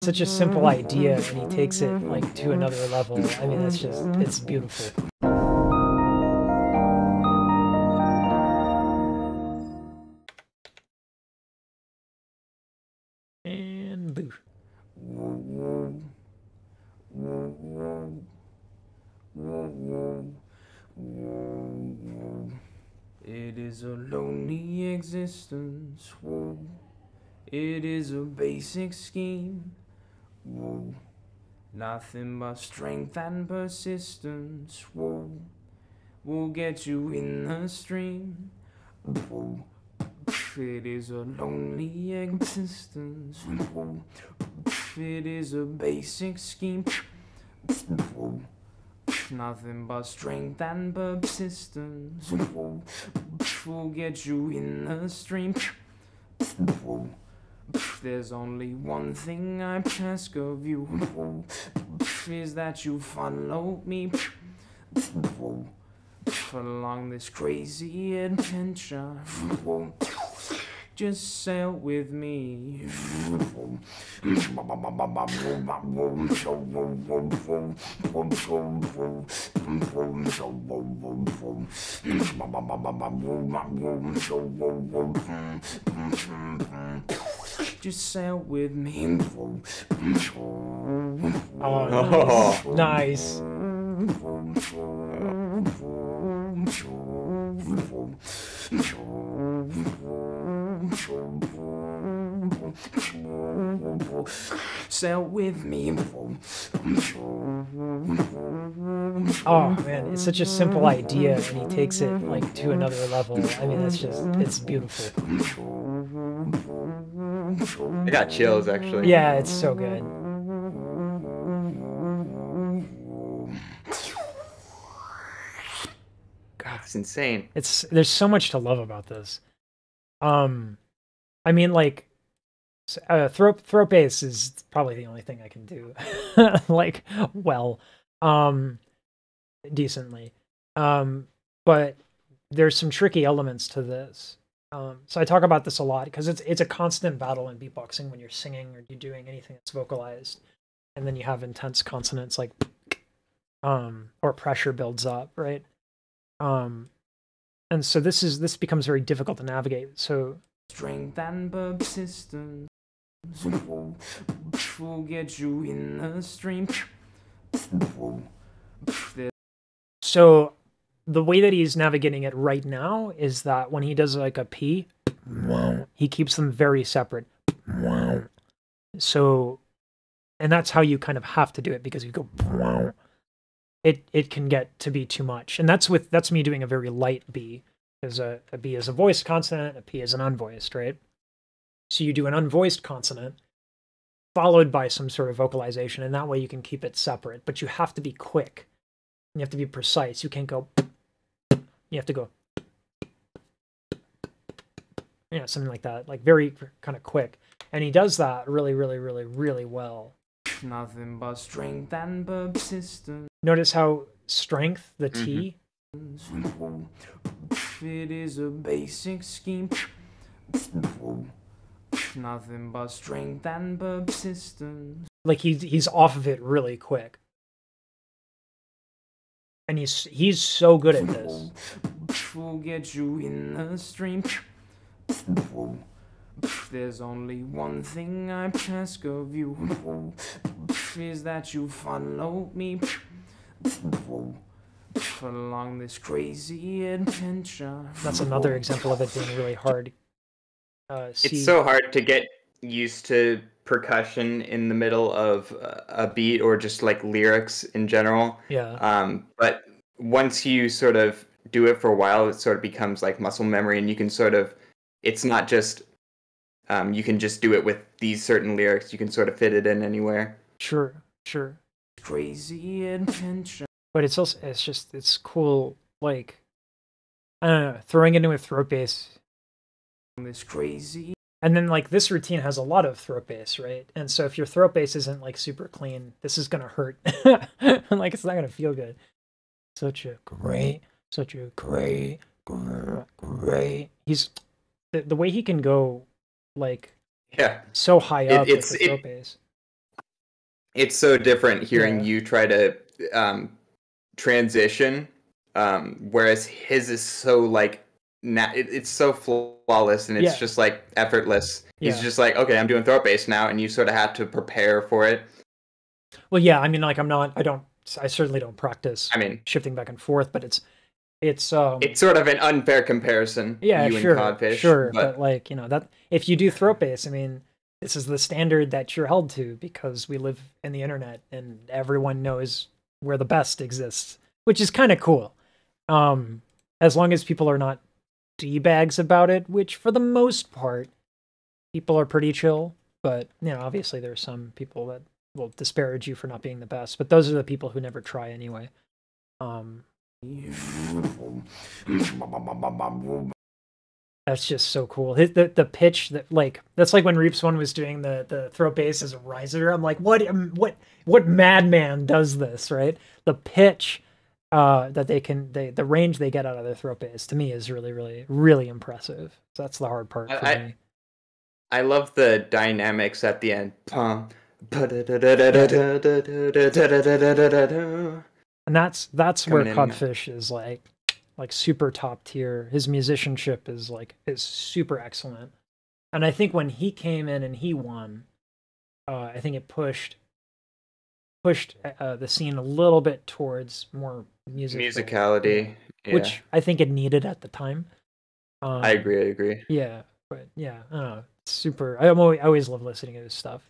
Such a simple idea, and he takes it like to another level. I mean, it's beautiful. And boo. It is a lonely existence. Whoa. It is a basic scheme. Whoa. Nothing but strength and persistence. Whoa. Will get you in the stream. Whoa. It is a lonely existence. Whoa. It is a basic scheme. Whoa. Nothing but strength and persistence. Whoa. Will get you in the stream. Whoa. There's only one thing I ask of you. Whoa. Is that you follow me. Whoa. Along this crazy adventure. Whoa. Just sail with me. Just sail with me. Oh, nice. Sail with me. Oh man, it's such a simple idea, and he takes it like to another level. I mean, it's beautiful. I got chills actually. Yeah, it's so good. God, it's insane. There's so much to love about this. I mean, like, throat bass is probably the only thing I can do, like, well, decently. But there's some tricky elements to this. So I talk about this a lot because it's a constant battle in beatboxing when you're singing or you're doing anything that's vocalized, and then you have intense consonants like, or pressure builds up, right? And so this becomes very difficult to navigate. So strength and persistence will get you in the stream. So the way that he's navigating it right now is that when he does like a P, he keeps them very separate. So, and that's how you kind of have to do it, because you go, it can get to be too much. And that's me doing a very light B, because a B is a voiced consonant, a P is an unvoiced, right? So you do an unvoiced consonant followed by some sort of vocalization, and that way you can keep it separate, but you have to be quick. You have to be precise. You can't go, you have to go, something like that, like very kind of quick. And he does that really, really, really, really well. Nothing but strength and persistence. Notice how strength, the T. It is a basic scheme. Nothing but strength and persistence. Like he's off of it really quick. And he's so good at this. Will get you in the stream. There's only one thing I ask of you. Is that you follow me. Along this crazy adventure. That's another example of it being really hard. It's so hard to get used to percussion in the middle of a beat, or just like lyrics in general. Yeah. But once you sort of do it for a while, it sort of becomes like muscle memory, and you can sort of, it's not just, you can just do it with these certain lyrics. You can sort of fit it in anywhere. Sure. Crazy adventure. But it's also, it's cool, like, I don't know, throwing into a throat bass. This crazy. And then like this routine has a lot of throat bass, right? And so if your throat bass isn't like super clean, this is gonna hurt. Like it's not gonna feel good. Such a great. He's the way he can go, like, yeah, so high up with the throat bass. it's so different hearing Yeah. you try to transition, whereas his is so like it's so flawless and it's Yeah. just like effortless. He's Yeah. just like, okay, I'm doing throat bass now, and you sort of have to prepare for it. Well, yeah, I mean, like I certainly don't practice I mean, shifting back and forth, but it's it's sort of an unfair comparison, yeah, you and sure, Codfish, sure, but but like, that if you do throat bass, I mean, this is the standard that you're held to because we live in the internet and everyone knows where the best exists, which is kind of cool. Um, as long as people are not d-bags about it, which for the most part, people are pretty chill, but obviously there's some people that will disparage you for not being the best, but those are the people who never try anyway. That's just so cool. The pitch that's like when Reaps One was doing the throat bass as a riser. I'm like, what madman does this, right? The pitch that the range they get out of their throat bass to me is really, really, really impressive. So that's the hard part for me. I love the dynamics at the end. And that's where Coming in. Codfish is like super top tier. His musicianship is super excellent. And I think when he came in and he won, I think it pushed the scene a little bit towards more musicality, yeah. Which I think it needed at the time. I agree. Yeah, but yeah, I don't know. It's super. I always love listening to his stuff.